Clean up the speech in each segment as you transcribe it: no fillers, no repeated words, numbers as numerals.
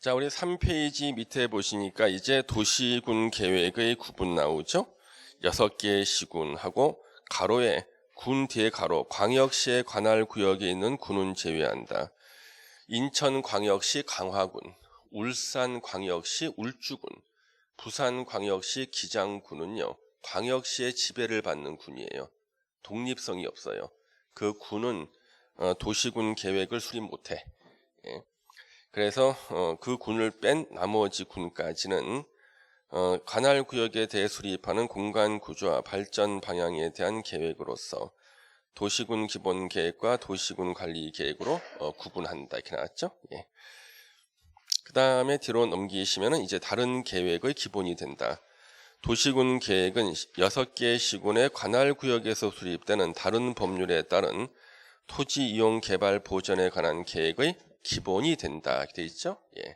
자, 우리 3페이지 밑에 보시니까 이제 도시군 계획의 구분 나오죠? 6개의 시군하고 가로에 군 뒤에 가로 광역시의 관할 구역에 있는 군은 제외한다. 인천광역시 강화군, 울산광역시 울주군, 부산광역시 기장군은요, 광역시의 지배를 받는 군이에요. 독립성이 없어요. 그 군은 도시군 계획을 수립 못해. 예. 그래서 그 군을 뺀 나머지 군까지는 관할 구역에 대해 수립하는 공간 구조와 발전 방향에 대한 계획으로서 도시군 기본 계획과 도시군 관리 계획으로 구분한다. 이렇게 나왔죠? 예. 그 다음에 뒤로 넘기시면은 이제 다른 계획의 기본이 된다. 도시군 계획은 6개의 시군의 관할 구역에서 수립되는 다른 법률에 따른 토지 이용 개발 보전에 관한 계획의 기본이 된다. 이렇게 돼 있죠? 예.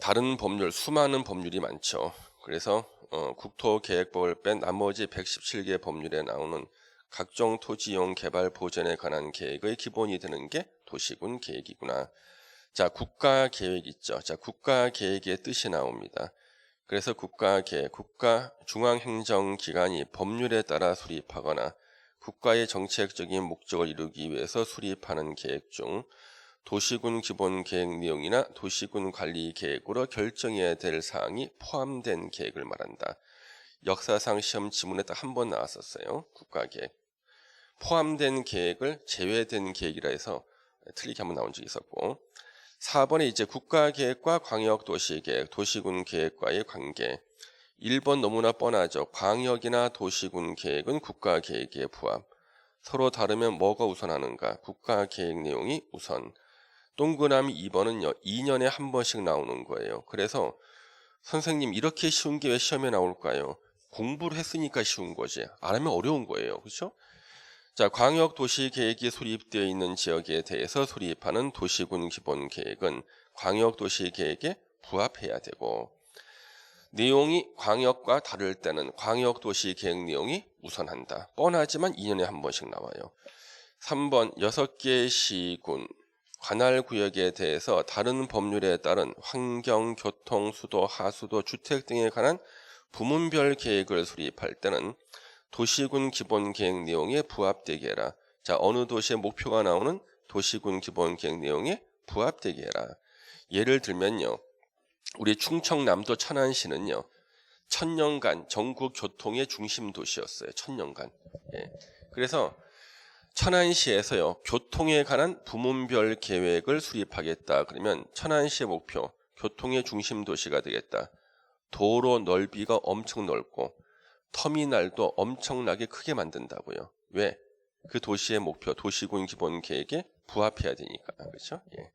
다른 법률, 수많은 법률이 많죠. 그래서 국토계획법을 뺀 나머지 117개 법률에 나오는 각종 토지 이용 개발 보전에 관한 계획의 기본이 되는 게 도시군 계획이구나. 자, 국가계획 있죠. 자, 국가계획의 뜻이 나옵니다. 그래서 국가계획, 국가 중앙행정기관이 법률에 따라 수립하거나 국가의 정책적인 목적을 이루기 위해서 수립하는 계획 중 도시군 기본 계획 내용이나 도시군 관리 계획으로 결정해야 될 사항이 포함된 계획을 말한다. 역사상 시험 지문에 딱 한 번 나왔었어요. 국가계획. 포함된 계획을 제외된 계획이라 해서 틀리게 한번 나온 적이 있었고, 4번에 이제 국가계획과 광역도시계획, 도시군 계획과의 관계. 1번 너무나 뻔하죠. 광역이나 도시군 계획은 국가계획에 부합. 서로 다르면 뭐가 우선하는가? 국가계획 내용이 우선. 동그라미 2번은요. 2년에 한 번씩 나오는 거예요. 그래서 선생님 이렇게 쉬운 게 왜 시험에 나올까요? 공부를 했으니까 쉬운 거지. 안 하면 어려운 거예요. 그렇죠? 자, 광역도시계획이 수립되어 있는 지역에 대해서 수립하는 도시군 기본계획은 광역도시계획에 부합해야 되고, 내용이 광역과 다를 때는 광역도시계획 내용이 우선한다. 뻔하지만 2년에 한 번씩 나와요. 3번 6개의 시군, 관할구역에 대해서 다른 법률에 따른 환경, 교통, 수도, 하수도, 주택 등에 관한 부문별 계획을 수립할 때는 도시군 기본 계획 내용에 부합되게 해라. 자, 어느 도시의 목표가 나오는 도시군 기본 계획 내용에 부합되게 해라. 예를 들면요. 우리 충청남도 천안시는요. 1000년간 전국 교통의 중심 도시였어요. 1000년간. 예. 그래서 천안시에서요. 교통에 관한 부문별 계획을 수립하겠다. 그러면 천안시의 목표, 교통의 중심 도시가 되겠다. 도로 넓이가 엄청 넓고 터미널도 엄청나게 크게 만든다고요. 왜? 그 도시의 목표, 도시군 기본 계획에 부합해야 되니까. 그렇죠? 예.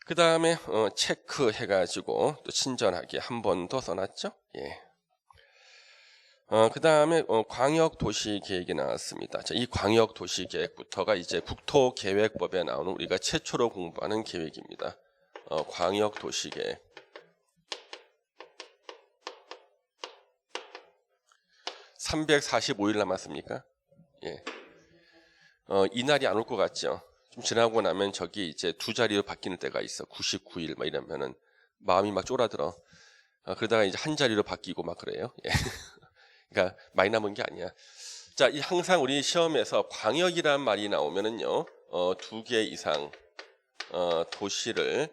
그 다음에 체크해가지고 또 친절하게 한 번 더 써놨죠? 예. 그 다음에 광역도시계획이 나왔습니다. 자, 이 광역도시계획부터가 이제 국토계획법에 나오는 우리가 최초로 공부하는 계획입니다. 광역도시계획. 345일 남았습니까? 예. 이날이 안 올 것 같죠? 좀 지나고 나면 저기 이제 두 자리로 바뀌는 때가 있어. 99일 막 이러면은 마음이 막 쫄아들어. 그러다가 이제 한 자리로 바뀌고 막 그래요. 예. 그러니까 많이 남은 게 아니야. 자, 항상 우리 시험에서 광역이란 말이 나오면은요, 2개 이상 도시를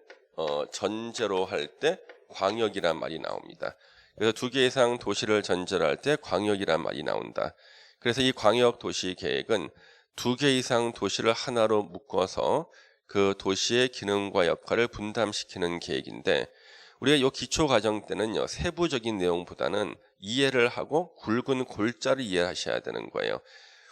전제로 할 때 광역이란 말이 나옵니다. 그래서 2개 이상 도시를 전제로 할 때 광역이란 말이 나온다. 그래서 이 광역 도시 계획은 2개 이상 도시를 하나로 묶어서 그 도시의 기능과 역할을 분담시키는 계획인데, 우리가 이 기초 과정 때는요, 세부적인 내용보다는 이해를 하고 굵은 골자를 이해하셔야 되는 거예요.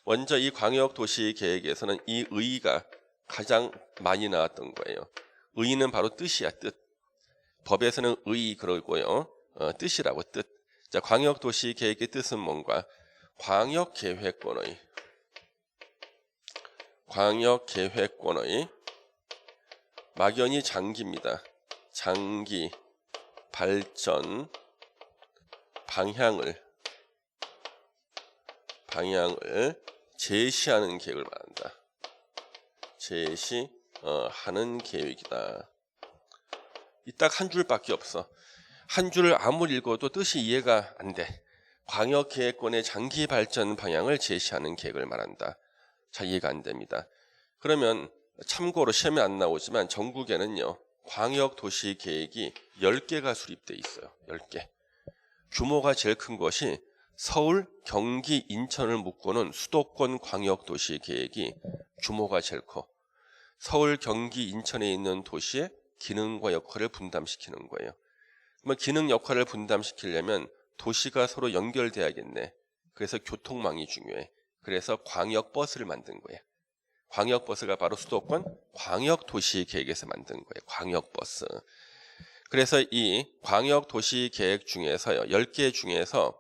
먼저 이 광역 도시 계획에서는 이 의의가 가장 많이 나왔던 거예요. 의의는 바로 뜻이야, 뜻. 법에서는 의의 그러고요. 뜻이라고 뜻. 자, 광역 도시 계획의 뜻은 뭔가? 광역 계획권의 막연히 장기입니다. 장기 발전 방향을 제시하는 계획을 말한다. 제시 하는 계획이다. 이 딱 한 줄밖에 없어. 한 줄을 아무리 읽어도 뜻이 이해가 안 돼. 광역계획권의 장기 발전 방향을 제시하는 계획을 말한다. 잘 이해가 안 됩니다. 그러면 참고로 시험에 안 나오지만 전국에는요. 광역도시계획이 10개가 수립돼 있어요. 10개. 규모가 제일 큰 것이 서울, 경기, 인천을 묶고는 수도권 광역도시계획이 규모가 제일 커. 서울, 경기, 인천에 있는 도시의 기능과 역할을 분담시키는 거예요. 그러면 기능 역할을 분담시키려면 도시가 서로 연결돼야겠네. 그래서 교통망이 중요해. 그래서 광역버스를 만든 거예요. 광역버스가 바로 수도권 광역도시계획에서 만든 거예요. 광역버스. 그래서 이 광역도시계획 중에서요. 10개 중에서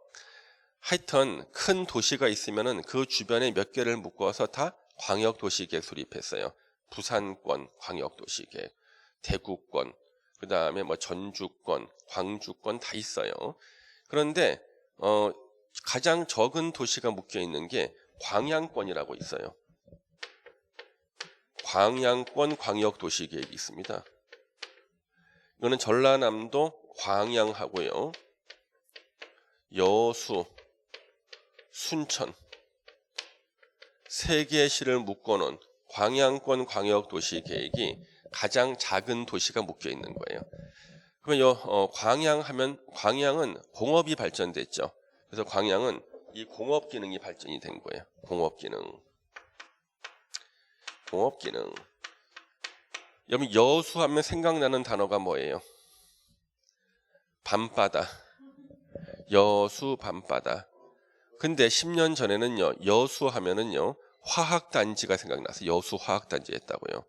하여튼 큰 도시가 있으면은 그 주변에 몇 개를 묶어서 다 광역도시계획 수립했어요. 부산권 광역도시계획, 대구권, 그 다음에 뭐 전주권, 광주권 다 있어요. 그런데 가장 적은 도시가 묶여 있는 게 광양권이라고 있어요. 광양권 광역도시계획이 있습니다. 이거는 전라남도 광양하고요. 여수, 순천 3개 시를 묶어놓은 광양권 광역도시계획이 가장 작은 도시가 묶여 있는 거예요. 그러면 광양은 공업이 발전됐죠. 그래서 광양은 이 공업 기능이 발전이 된 거예요. 공업 기능. 여러분 여수하면 생각나는 단어가 뭐예요? 밤바다. 여수 밤바다. 근데 10년 전에는요. 여수하면은요. 화학단지가 생각나서 여수 화학단지 했다고요.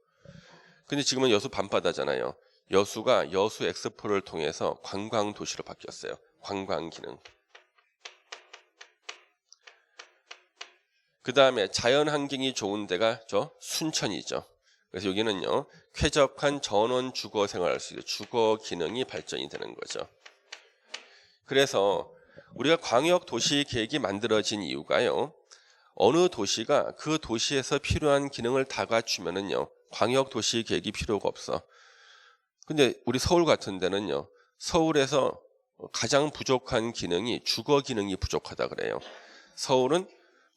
근데 지금은 여수 밤바다잖아요. 여수가 여수 엑스포를 통해서 관광도시로 바뀌었어요. 관광기능. 그 다음에 자연환경이 좋은 데가 순천이죠. 그래서 여기는요. 쾌적한 전원 주거 생활할 수 있는 주거 기능이 발전이 되는 거죠. 그래서 우리가 광역도시계획이 만들어진 이유가요. 어느 도시가 그 도시에서 필요한 기능을 다 갖추면은요. 광역도시계획이 필요가 없어. 근데 우리 서울 같은 데는요. 서울에서 가장 부족한 기능이 주거 기능이 부족하다 그래요. 서울은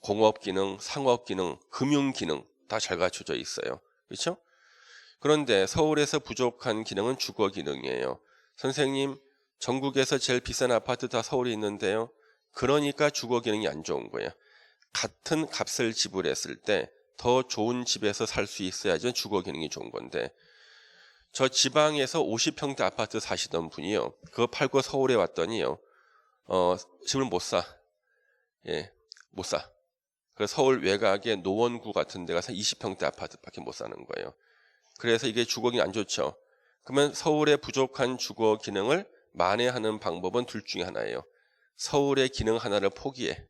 공업 기능, 상업 기능, 금융 기능 다 잘 갖춰져 있어요. 그렇죠? 그런데 서울에서 부족한 기능은 주거 기능이에요. 선생님, 전국에서 제일 비싼 아파트 다 서울에 있는데요. 그러니까 주거 기능이 안 좋은 거예요. 같은 값을 지불했을 때 더 좋은 집에서 살 수 있어야지 주거 기능이 좋은 건데 저 지방에서 50평대 아파트 사시던 분이요. 그거 팔고 서울에 왔더니요. 집을 못 사. 예, 못 사. 그래서 서울 외곽의 노원구 같은 데 가서 20평대 아파트밖에 못 사는 거예요. 그래서 이게 주거 기능 안 좋죠. 그러면 서울의 부족한 주거 기능을 만회하는 방법은 둘 중에 하나예요. 서울의 기능 하나를 포기해.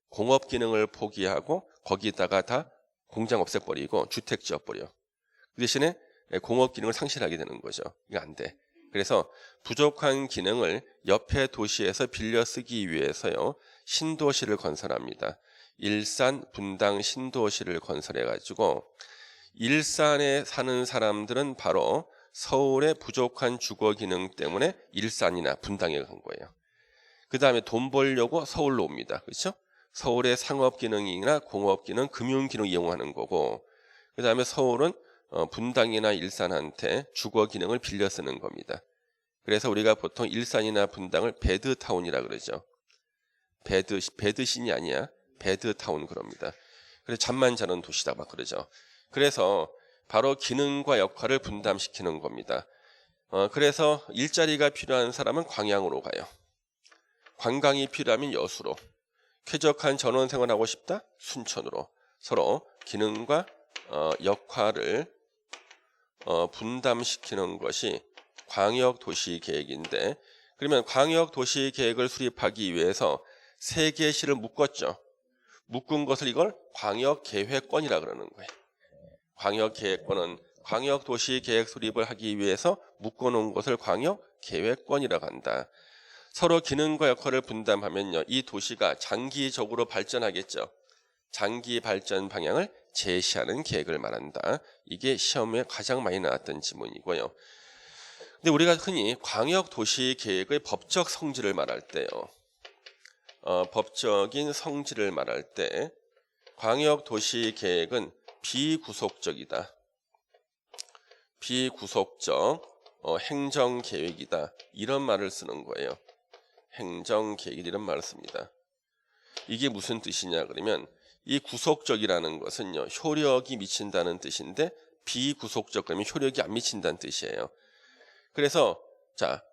공업 기능을 포기하고 거기다가 다 공장 없애버리고 주택 지어버려. 그 대신에 공업 기능을 상실하게 되는 거죠. 이거 안 돼. 그래서 부족한 기능을 옆에 도시에서 빌려 쓰기 위해서요. 신도시를 건설합니다. 일산, 분당 신도시를 건설해가지고 일산에 사는 사람들은 바로 서울의 부족한 주거 기능 때문에 일산이나 분당에 간 거예요. 그 다음에 돈 벌려고 서울로 옵니다. 그렇죠? 서울의 상업 기능이나 공업 기능, 금융 기능 이용하는 거고 그 다음에 서울은 분당이나 일산한테 주거 기능을 빌려 쓰는 겁니다. 그래서 우리가 보통 일산이나 분당을 배드타운이라 그러죠. 배드신이 아니야. 배드타운 그럽니다. 그래서 잠만 자는 도시다 막 그러죠. 그래서 바로 기능과 역할을 분담시키는 겁니다. 그래서 일자리가 필요한 사람은 광양으로 가요. 관광이 필요하면 여수로. 쾌적한 전원 생활하고 싶다? 순천으로. 서로 기능과 역할을 분담시키는 것이 광역도시계획인데 그러면 광역도시계획을 수립하기 위해서 3개 시를 묶었죠. 묶은 것을 이걸 광역계획권이라 그러는 거예요. 광역계획권은 광역도시계획 수립을 하기 위해서 묶어놓은 것을 광역계획권이라고 한다. 서로 기능과 역할을 분담하면요. 이 도시가 장기적으로 발전하겠죠. 장기 발전 방향을 제시하는 계획을 말한다. 이게 시험에 가장 많이 나왔던 지문이고요. 근데 우리가 흔히 광역도시계획의 법적 성질을 말할 때요. 법적인 성질을 말할 때 광역도시계획은 비구속적이다. 비구속적 행정계획이다. 이런 말을 쓰는 거예요. 행정계획 이런 말을 씁니다. 이게 무슨 뜻이냐 그러면 이 구속적이라는 것은요. 효력이 미친다는 뜻인데 비구속적 그러면 효력이 안 미친다는 뜻이에요. 그래서 자,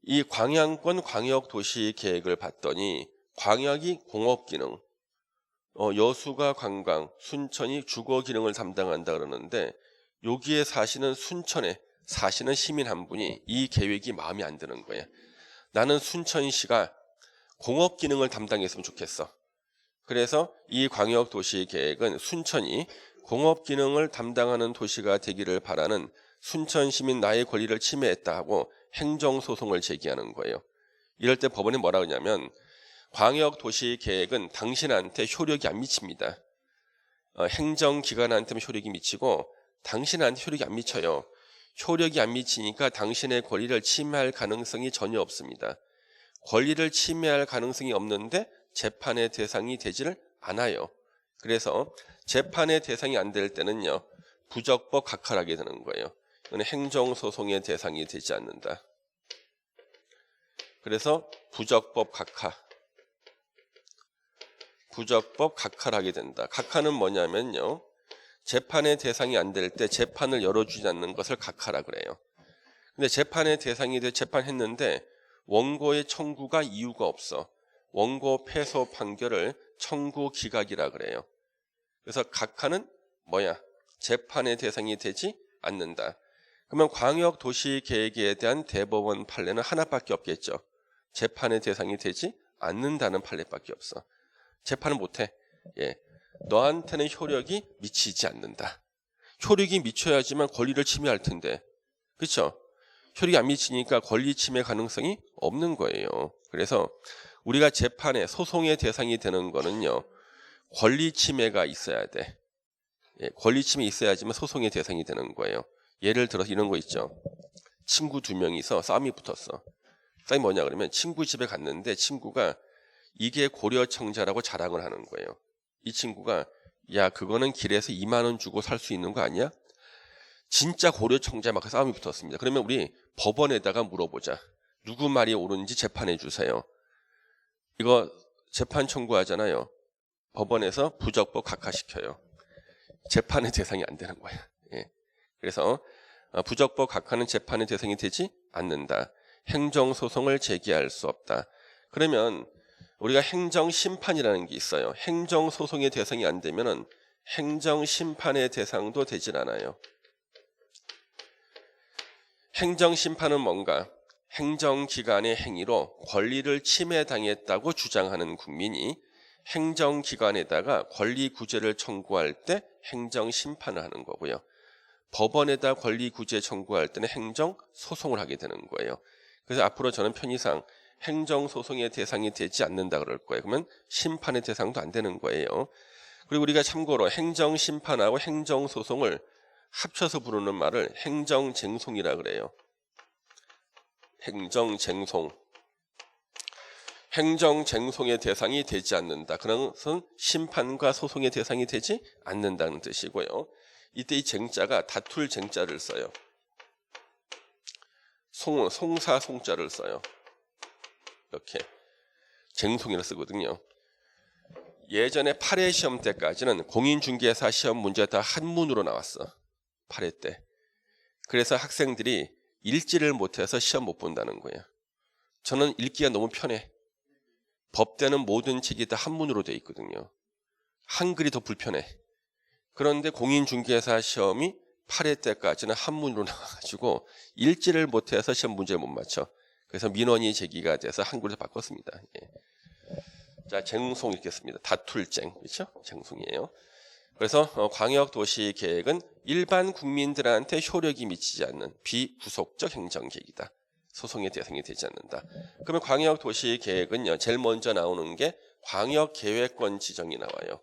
이 광양권 광역도시계획을 봤더니 광역이 공업기능, 여수가 관광, 순천이 주거기능을 담당한다 그러는데 여기에 사시는 순천에 사시는 시민 한 분이 이 계획이 마음에 안 드는 거예요. 나는 순천시가 공업기능을 담당했으면 좋겠어. 그래서 이 광역도시계획은 순천이 공업기능을 담당하는 도시가 되기를 바라는 순천 시민 나의 권리를 침해했다 하고 행정소송을 제기하는 거예요. 이럴 때 법원이 뭐라 그러냐면 광역도시계획은 당신한테 효력이 안 미칩니다. 행정기관한테만 효력이 미치고 당신한테 효력이 안 미쳐요. 효력이 안 미치니까 당신의 권리를 침해할 가능성이 전혀 없습니다. 권리를 침해할 가능성이 없는데 재판의 대상이 되지를 않아요. 그래서 재판의 대상이 안 될 때는요. 부적법 각하하게 되는 거예요. 이건 행정소송의 대상이 되지 않는다. 그래서 부적법 각하. 부적법 각하를 하게 된다. 각하는 뭐냐면요. 재판의 대상이 안 될 때 재판을 열어주지 않는 것을 각하라 그래요. 근데 재판의 대상이 돼 재판했는데 원고의 청구가 이유가 없어. 원고 패소 판결을 청구 기각이라 그래요. 그래서 각하는 뭐야? 재판의 대상이 되지 않는다. 그러면 광역도시계획에 대한 대법원 판례는 하나밖에 없겠죠. 재판의 대상이 되지 않는다는 판례밖에 없어. 재판을 못해. 예, 너한테는 효력이 미치지 않는다. 효력이 미쳐야지만 권리를 침해할 텐데, 그렇죠? 효력이 안 미치니까 권리 침해 가능성이 없는 거예요. 그래서 우리가 재판에 소송의 대상이 되는 거는요, 권리 침해가 있어야 돼. 예, 권리 침해 있어야지만 소송의 대상이 되는 거예요. 예를 들어서 이런 거 있죠. 친구 2명이서 싸움이 붙었어. 싸움이 뭐냐 그러면 친구 집에 갔는데 친구가 이게 고려청자라고 자랑을 하는 거예요. 이 친구가 야 그거는 길에서 2만 원 주고 살 수 있는 거 아니야? 진짜 고려청자 막 싸움이 붙었습니다. 그러면 우리 법원에다가 물어보자. 누구 말이 옳은지 재판해 주세요. 이거 재판 청구하잖아요. 법원에서 부적법 각하시켜요. 재판의 대상이 안 되는 거야. 예. 그래서 부적법 각하는 재판의 대상이 되지 않는다. 행정소송을 제기할 수 없다. 그러면 우리가 행정심판이라는 게 있어요. 행정소송의 대상이 안 되면은 행정심판의 대상도 되질 않아요. 행정심판은 뭔가? 행정기관의 행위로 권리를 침해당했다고 주장하는 국민이 행정기관에다가 권리구제를 청구할 때 행정심판을 하는 거고요. 법원에다 권리구제 청구할 때는 행정소송을 하게 되는 거예요. 그래서 앞으로 저는 편의상 행정소송의 대상이 되지 않는다 그럴 거예요. 그러면 심판의 대상도 안 되는 거예요. 그리고 우리가 참고로 행정심판하고 행정소송을 합쳐서 부르는 말을 행정쟁송이라 그래요. 행정쟁송. 행정쟁송의 대상이 되지 않는다. 그런 것은 심판과 소송의 대상이 되지 않는다는 뜻이고요. 이때 이 쟁자가 다툴 쟁자를 써요. 송사송자를 써요. 이렇게 쟁송이라 쓰거든요. 예전에 8회 시험 때까지는 공인중개사 시험 문제 다 한문으로 나왔어. 8회 때. 그래서 학생들이 읽지를 못해서 시험 못 본다는 거예요. 저는 읽기가 너무 편해. 법대는 모든 책이 다 한문으로 돼 있거든요. 한글이 더 불편해. 그런데 공인중개사 시험이 8회 때까지는 한문으로 나와가지고 읽지를 못해서 시험 문제를 못 맞춰. 그래서 민원이 제기가 돼서 한글로 바꿨습니다. 예. 자, 쟁송 읽겠습니다. 다툴쟁, 그렇죠? 쟁송이에요. 그래서 광역도시계획은 일반 국민들한테 효력이 미치지 않는 비구속적 행정계획이다. 소송의 대상이 되지 않는다. 그러면 광역도시계획은요, 제일 먼저 나오는 게 광역계획권 지정이 나와요.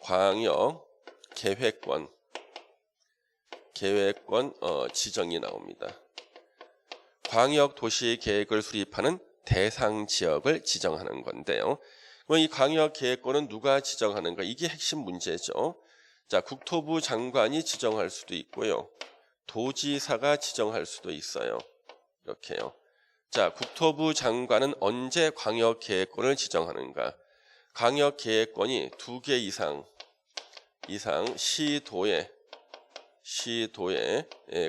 광역 계획권 지정이 나옵니다. 광역 도시 계획을 수립하는 대상 지역을 지정하는 건데요. 그럼 이 광역 계획권은 누가 지정하는가? 이게 핵심 문제죠. 자, 국토부 장관이 지정할 수도 있고요. 도지사가 지정할 수도 있어요. 이렇게요. 자, 국토부 장관은 언제 광역 계획권을 지정하는가? 광역 계획권이 2개 이상 시도에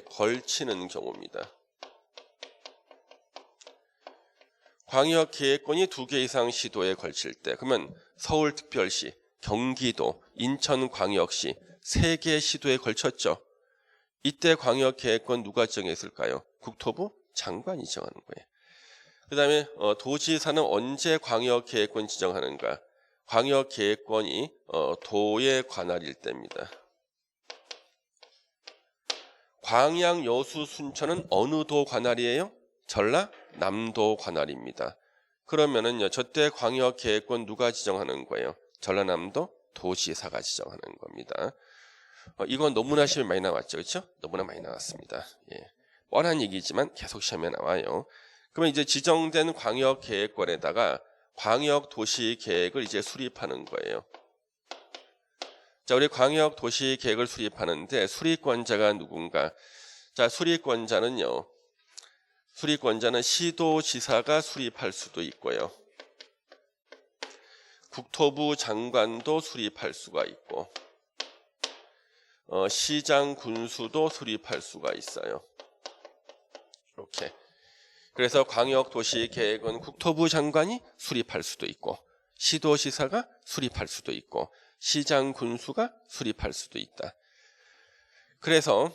걸치는 경우입니다. 광역 계획권이 2개 이상 시도에 걸칠 때, 그러면 서울특별시, 경기도, 인천광역시 3개 시도에 걸쳤죠. 이때 광역 계획권 누가 정했을까요? 국토부 장관이 정하는 거예요. 그 다음에 도지사는 언제 광역 계획권 지정하는가? 광역 계획권이 도의 관할일 때입니다. 광양, 여수, 순천은 어느 도 관할이에요? 전라남도 관할입니다. 그러면은요, 저때 광역 계획권 누가 지정하는 거예요? 전라남도 도지사가 지정하는 겁니다. 이건 너무나 시험에 많이 나왔죠, 그렇죠? 너무나 많이 나왔습니다. 예. 뻔한 얘기지만 계속 시험에 나와요. 그러면 이제 지정된 광역 계획권에다가 광역 도시 계획을 이제 수립하는 거예요. 자, 우리 광역 도시 계획을 수립하는데 수립권자가 누군가? 자, 수립권자는 시도지사가 수립할 수도 있고요. 국토부 장관도 수립할 수가 있고, 시장 군수도 수립할 수가 있어요. 이렇게. 그래서 광역도시계획은 국토부 장관이 수립할 수도 있고, 시도지사가 수립할 수도 있고, 시장 군수가 수립할 수도 있다. 그래서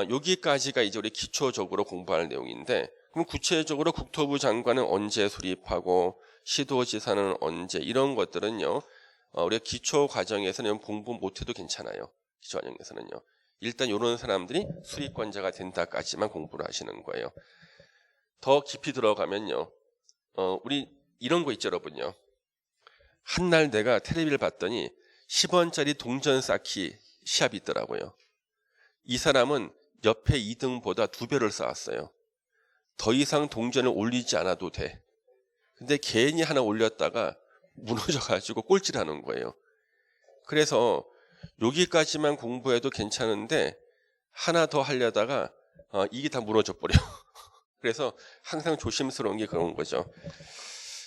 여기까지가 이제 우리 기초적으로 공부할 내용인데, 그럼 구체적으로 국토부 장관은 언제 수립하고 시도지사는 언제, 이런 것들은요, 우리가 기초 과정에서는 공부 못해도 괜찮아요. 기초 과정에서는요. 일단 이런 사람들이 수립권자가 된다까지만 공부를 하시는 거예요. 더 깊이 들어가면요, 우리 이런 거 있죠, 여러분요. 한날 내가 텔레비를 봤더니 10원짜리 동전 쌓기 시합이 있더라고요. 이 사람은 옆에 2등보다 2배를 쌓았어요. 더 이상 동전을 올리지 않아도 돼. 근데 괜히 하나 올렸다가 무너져가지고 꼴찌를 하는 거예요. 그래서 여기까지만 공부해도 괜찮은데 하나 더 하려다가 이게 다 무너져 버려. 그래서 항상 조심스러운 게 그런 거죠.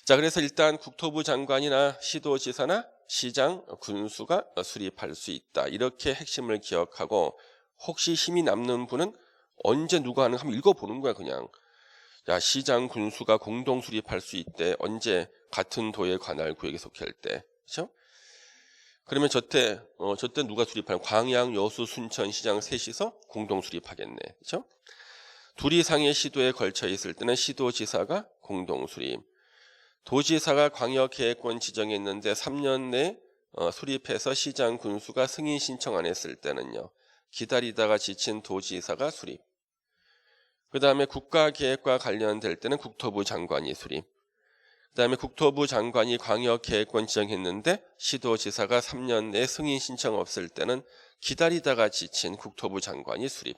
자, 그래서 일단 국토부 장관이나 시도지사나 시장, 군수가 수립할 수 있다. 이렇게 핵심을 기억하고, 혹시 힘이 남는 분은 언제 누가 하는가 한번 읽어보는 거야, 그냥. 야, 시장, 군수가 공동 수립할 수 있대. 언제? 같은 도의 관할 구역에 속할 때. 그렇죠? 그러면 저때 누가 수립하는? 광양, 여수, 순천, 시장 셋이서 공동 수립하겠네. 그렇죠? 둘 이상의 시도에 걸쳐 있을 때는 시도지사가 공동 수립. 도지사가 광역계획권 지정했는데 3년 내 수립해서 시장 군수가 승인 신청 안 했을 때는요, 기다리다가 지친 도지사가 수립. 그 다음에 국가계획과 관련될 때는 국토부 장관이 수립. 그 다음에 국토부 장관이 광역계획권 지정했는데 시도지사가 3년 내 승인 신청 없을 때는 기다리다가 지친 국토부 장관이 수립.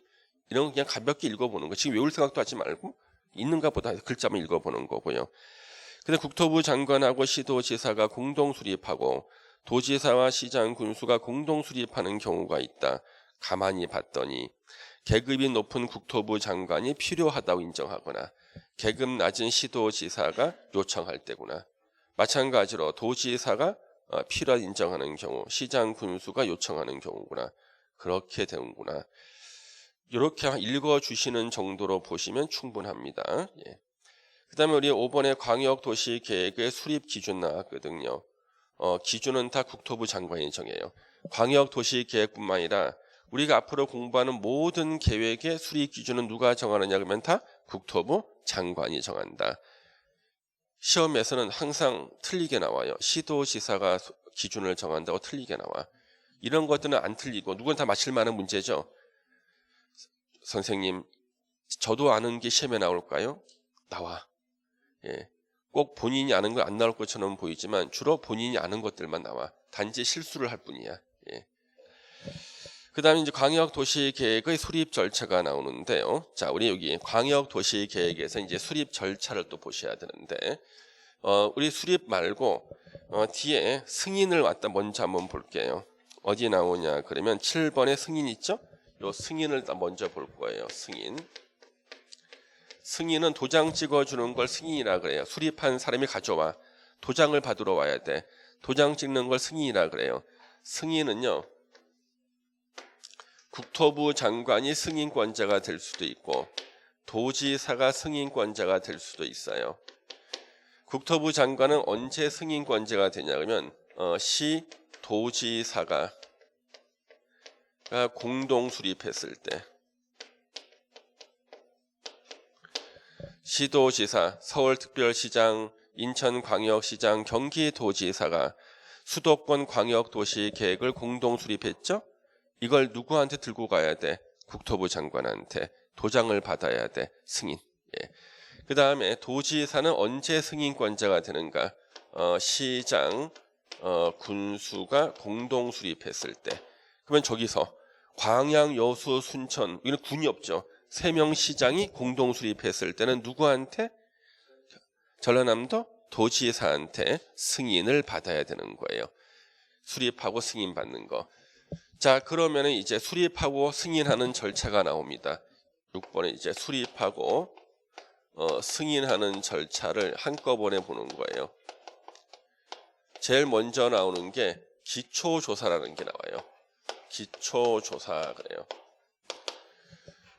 이런 거 그냥 가볍게 읽어보는 거. 지금 외울 생각도 하지 말고 있는가 보다 글자만 읽어보는 거고요. 근데 국토부 장관하고 시도지사가 공동 수립하고 도지사와 시장 군수가 공동 수립하는 경우가 있다. 가만히 봤더니 계급이 높은 국토부 장관이 필요하다고 인정하거나 계급 낮은 시도지사가 요청할 때구나. 마찬가지로 도지사가 필요하다 인정하는 경우, 시장 군수가 요청하는 경우구나. 그렇게 되는구나. 이렇게 읽어주시는 정도로 보시면 충분합니다. 예. 그 다음에 우리 5번에 광역도시계획의 수립 기준 나왔거든요. 기준은 다 국토부 장관이 정해요. 광역도시계획뿐만 아니라 우리가 앞으로 공부하는 모든 계획의 수립 기준은 누가 정하느냐 그러면 다 국토부 장관이 정한다. 시험에서는 항상 틀리게 나와요. 시도지사가 기준을 정한다고 틀리게 나와. 이런 것들은 안 틀리고 누구나 다 맞힐 만한 문제죠. 선생님, 저도 아는 게 시험에 나올까요? 나와. 예. 꼭 본인이 아는 거 안 나올 것처럼 보이지만 주로 본인이 아는 것들만 나와. 단지 실수를 할 뿐이야. 예. 그다음에 이제 광역도시계획의 수립 절차가 나오는데요. 자, 우리 여기 광역도시계획에서 이제 수립 절차를 또 보셔야 되는데, 우리 수립 말고 뒤에 승인을 먼저 한번 볼게요. 어디 나오냐 그러면 7번에 승인 있죠? 요 승인을 먼저 볼 거예요. 승인은 도장 찍어주는 걸 승인이라 그래요. 수립한 사람이 가져와. 도장을 받으러 와야 돼. 도장 찍는 걸 승인이라 그래요. 승인은요, 국토부 장관이 승인권자가 될 수도 있고 도지사가 승인권자가 될 수도 있어요. 국토부 장관은 언제 승인권자가 되냐 그러면 시 도지사가 공동 수립했을 때, 시도지사, 서울특별시장, 인천광역시장, 경기도지사가 수도권 광역도시계획을 공동 수립했죠? 이걸 누구한테 들고 가야 돼? 국토부 장관한테 도장을 받아야 돼. 승인. 예. 그 다음에 도지사는 언제 승인권자가 되는가? 시장, 군수가 공동 수립했을 때. 그러면 저기서 광양, 여수, 순천, 이건 군이 없죠. 3명 시장이 공동 수립했을 때는 누구한테? 전라남도 도지사한테 승인을 받아야 되는 거예요. 수립하고 승인 받는 거. 자, 그러면은 이제 수립하고 승인하는 절차가 나옵니다. 6번에 이제 수립하고 승인하는 절차를 한꺼번에 보는 거예요. 제일 먼저 나오는 게 기초조사라는 게 나와요. 기초조사 그래요.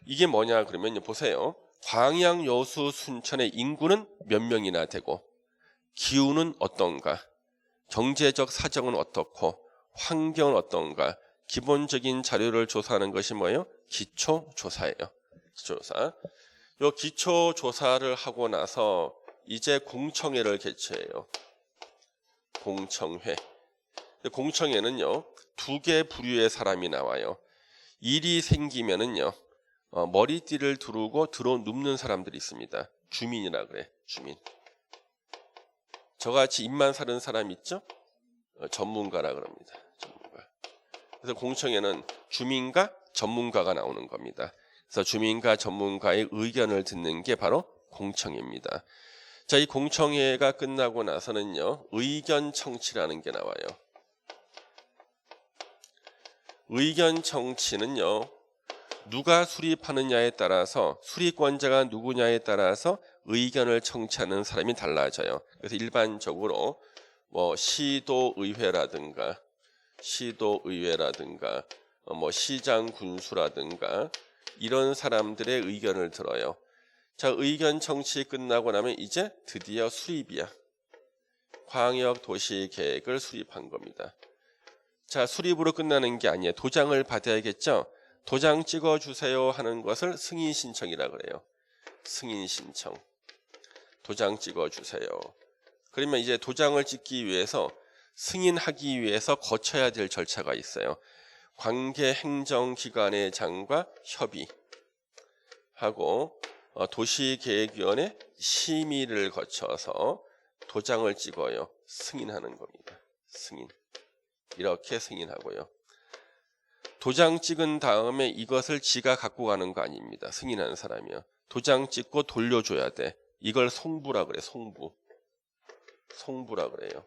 이게 뭐냐 그러면 보세요. 광양, 여수, 순천의 인구는 몇 명이나 되고 기후는 어떤가, 경제적 사정은 어떻고 환경은 어떤가, 기본적인 자료를 조사하는 것이 뭐예요? 기초조사예요. 기초조사. 요 기초조사를 하고 나서 이제 공청회를 개최해요. 공청회. 공청회는요, 2개 부류의 사람이 나와요. 일이 생기면은요, 머리띠를 두르고 들어 눕는 사람들이 있습니다. 주민이라 그래. 주민. 저같이 입만 사는 사람 있죠? 전문가라 그럽니다. 전문가. 그래서 공청회는 주민과 전문가가 나오는 겁니다. 그래서 주민과 전문가의 의견을 듣는 게 바로 공청회입니다. 자, 이 공청회가 끝나고 나서는요, 의견 청취라는 게 나와요. 의견 청취는요, 누가 수립하느냐에 따라서, 수립권자가 누구냐에 따라서 의견을 청취하는 사람이 달라져요. 그래서 일반적으로 시도의회라든가 시장 군수라든가 이런 사람들의 의견을 들어요. 자, 의견 청취 끝나고 나면 이제 드디어 수립이야. 광역도시계획을 수립한 겁니다. 자, 수립으로 끝나는 게 아니에요. 도장을 받아야겠죠? 도장 찍어주세요 하는 것을 승인신청이라 그래요. 승인신청. 도장 찍어주세요. 그러면 이제 도장을 찍기 위해서, 승인하기 위해서 거쳐야 될 절차가 있어요. 관계 행정기관의 장과 협의하고 도시계획위원회 심의를 거쳐서 도장을 찍어요. 승인하는 겁니다. 승인. 이렇게 승인하고요. 도장 찍은 다음에 이것을 지가 갖고 가는 거 아닙니다. 승인하는 사람이요. 도장 찍고 돌려줘야 돼. 이걸 송부라 그래. 송부라 그래요.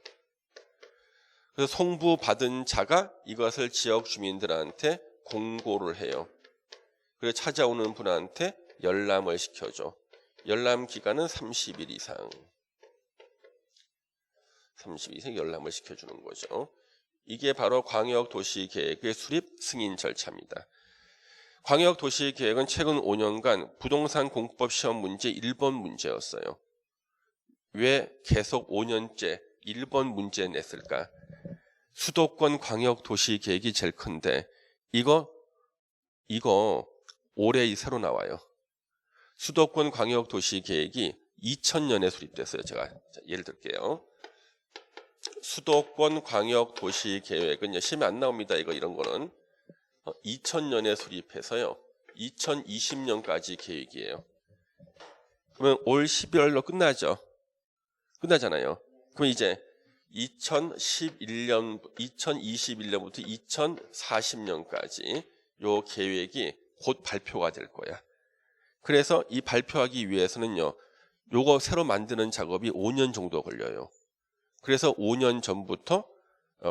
그래서 송부 받은 자가 이것을 지역 주민들한테 공고를 해요. 그래서 찾아오는 분한테 열람을 시켜줘. 열람 기간은 30일 이상. 30일 이상 열람을 시켜주는 거죠. 이게 바로 광역도시계획의 수립 승인 절차입니다. 광역도시계획은 최근 5년간 부동산 공법 시험 문제 1번 문제였어요. 왜 계속 5년째 1번 문제 냈을까? 수도권 광역도시계획이 제일 큰데 이거 올해 새로 나와요. 수도권 광역도시계획이 2000년에 수립됐어요. 제가 예를 들게요. 수도권 광역도시계획은 시험에 안 나옵니다. 이런 거는 2000년에 수립해서요. 2020년까지 계획이에요. 그러면 올 12월로 끝나잖아요. 그럼 이제 2021년부터 2040년까지 요 계획이 곧 발표가 될 거야. 그래서 이 발표하기 위해서는요, 요거 새로 만드는 작업이 5년 정도 걸려요. 그래서 5년 전부터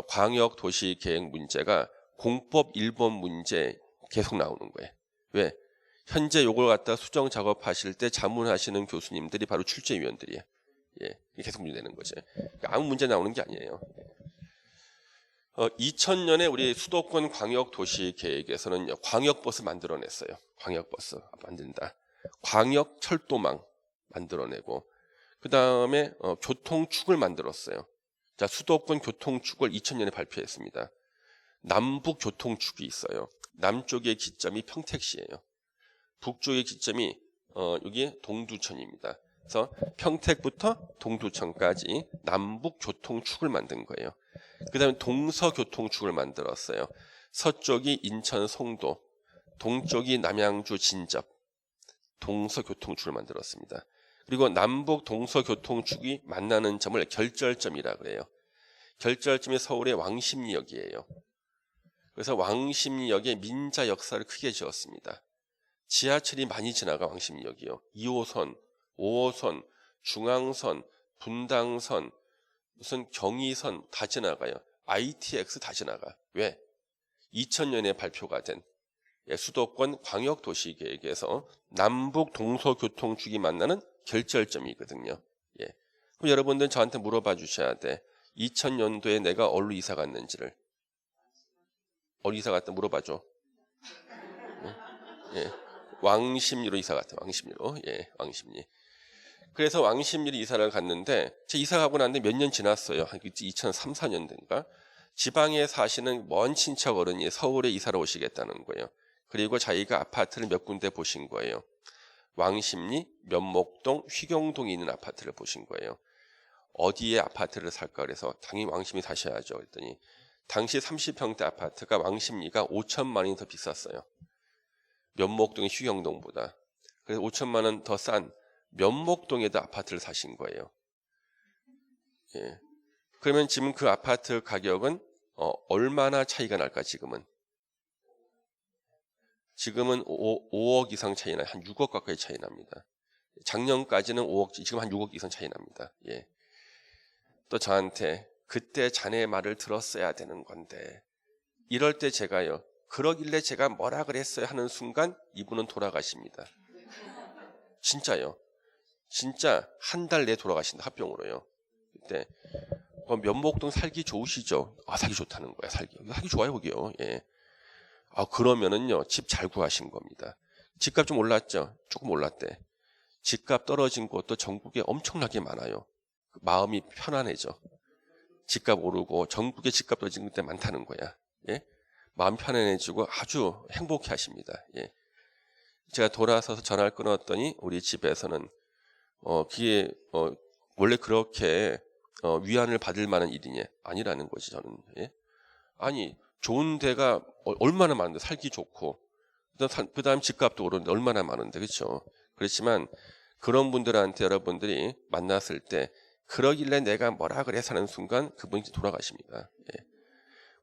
광역 도시 계획 문제가 공법 1번 문제 계속 나오는 거예요. 왜? 현재 요걸 갖다 수정 작업하실 때 자문하시는 교수님들이 바로 출제위원들이에요. 예, 계속 문제되는 거죠. 그러니까 아무 문제 나오는 게 아니에요. 2000년에 우리 수도권 광역 도시 계획에서는 광역버스 만들어냈어요. 광역버스 만든다. 광역 철도망 만들어내고, 그 다음에 교통축을 만들었어요. 자, 수도권 교통축을 2000년에 발표했습니다. 남북 교통축이 있어요. 남쪽의 기점이 평택시예요. 북쪽의 기점이 여기 동두천입니다. 그래서 평택부터 동두천까지 남북 교통축을 만든 거예요. 그 다음에 동서교통축을 만들었어요. 서쪽이 인천 송도, 동쪽이 남양주 진접, 동서교통축을 만들었습니다. 그리고 남북 동서교통축이 만나는 점을 결절점이라 그래요. 결절점이 서울의 왕십리역이에요. 그래서 왕십리역에 민자 역사를 크게 지었습니다. 지하철이 많이 지나가 왕십리역이요. 2호선, 5호선, 중앙선, 분당선, 무슨 경의선 다 지나가요. ITX 다 지나가. 왜? 2000년에 발표가 된 수도권 광역도시계획에서 남북 동서교통축이 만나는 결절점이거든요. 예. 그럼 여러분들 저한테 물어봐 주셔야 돼. 2000년도에 내가 어디로 이사 갔는지를. 어디 이사 갔다 물어봐줘. 예. 예. 왕십리로 이사 갔다. 왕십리로. 예, 왕십리. 그래서 왕십리로 이사를 갔는데, 제 이사 가고 났는데 몇 년 지났어요. 한 2003, 4년인가. 지방에 사시는 먼 친척 어른이 서울에 이사를 오시겠다는 거예요. 그리고 자기가 아파트를 몇 군데 보신 거예요. 왕십리, 면목동, 휘경동에 있는 아파트를 보신 거예요. 어디에 아파트를 살까 그래서 당연히 왕십리 사셔야죠. 그랬더니 당시 30평대 아파트가 왕십리가 5천만 원이 더 비쌌어요. 면목동의 휘경동보다. 그래서 5천만 원 더 싼 면목동에도 아파트를 사신 거예요. 예. 그러면 지금 그 아파트 가격은 얼마나 차이가 날까 지금은? 지금은 5억 이상 차이 나요. 한 6억 가까이 차이 납니다. 작년까지는 5억, 지금 한 6억 이상 차이 납니다. 예. 또 저한테 그때 자네 말을 들었어야 되는 건데, 이럴 때 제가요, 그러길래 제가 뭐라 그랬어요 하는 순간 이분은 돌아가십니다. 진짜요. 진짜 한 달 내에 돌아가신다. 합병으로요. 그때 면목동 살기 좋으시죠? 아, 살기 좋다는 거야. 살기 좋아요 거기요. 예. 아, 그러면은요, 집 잘 구하신 겁니다. 집값 좀 올랐죠? 조금 올랐대. 집값 떨어진 곳도 전국에 엄청나게 많아요. 마음이 편안해져. 집값 오르고 전국에 집값 떨어진 데 많다는 거야. 예? 마음 편안해지고 아주 행복해 하십니다. 예. 제가 돌아서서 전화를 끊었더니 우리 집에서는 그게 원래 그렇게 위안을 받을 만한 일이냐? 아니라는 거지 저는. 예? 아니, 좋은 데가 얼마나 많은데, 살기 좋고, 그 다음 집값도 오르는데 얼마나 많은데, 그렇죠? 그렇지만 그런 분들한테 여러분들이 만났을 때 그러길래 내가 뭐라 그래서 하는 순간 그분이 돌아가십니다. 예.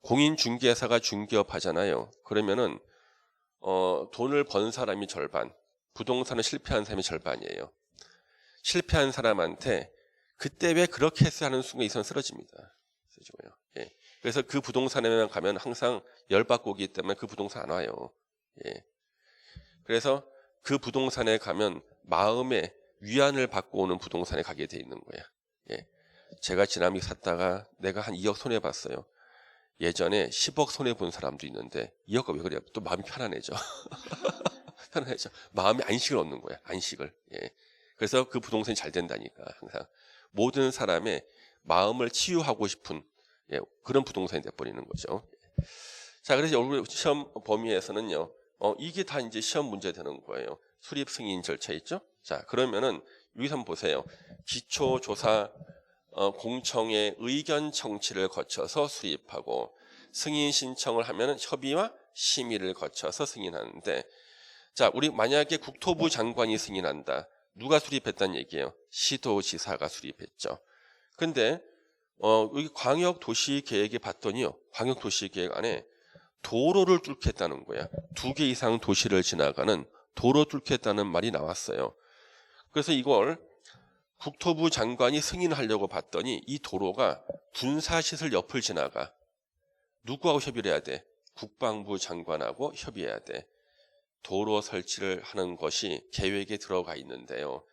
공인중개사가 중개업 하잖아요. 그러면은 돈을 번 사람이 절반, 부동산을 실패한 사람이 절반이에요. 실패한 사람한테 그때 왜 그렇게 했어 하는 순간 이 사람 쓰러집니다. 쓰러지고요. 예. 그래서 그 부동산에만 가면 항상 열받고 오기 때문에 그 부동산 안 와요. 예. 그래서 그 부동산에 가면 마음의 위안을 받고 오는 부동산에 가게 돼 있는 거야. 예. 제가 지남이 샀다가 내가 한 2억 손해봤어요. 예전에 10억 손해본 사람도 있는데 2억가 왜 그래요? 또 마음이 편안해져. 편안해져. 마음에 안식을 얻는 거야. 안식을. 예. 그래서 그 부동산이 잘 된다니까. 항상 모든 사람의 마음을 치유하고 싶은 그런 부동산이 돼버리는 거죠. 자, 그래서 우리 시험 범위에서는요, 이게 다 이제 시험 문제 되는 거예요. 수립 승인 절차 있죠? 자, 그러면은 여기서 한번 보세요. 기초조사 공청회 의견 청취를 거쳐서 수립하고, 승인 신청을 하면은 협의와 심의를 거쳐서 승인하는데, 자, 우리 만약에 국토부 장관이 승인한다. 누가 수립했다는 얘기예요? 시도지사가 수립했죠. 근데 여기 광역도시계획에 봤더니요. 광역도시계획 안에 도로를 뚫겠다는 거야. 2개 이상 도시를 지나가는 도로 뚫겠다는 말이 나왔어요. 그래서 이걸 국토부 장관이 승인하려고 봤더니 이 도로가 군사시설 옆을 지나가. 누구하고 협의를 해야 돼? 국방부 장관하고 협의해야 돼. 도로 설치를 하는 것이 계획에 들어가 있는데요.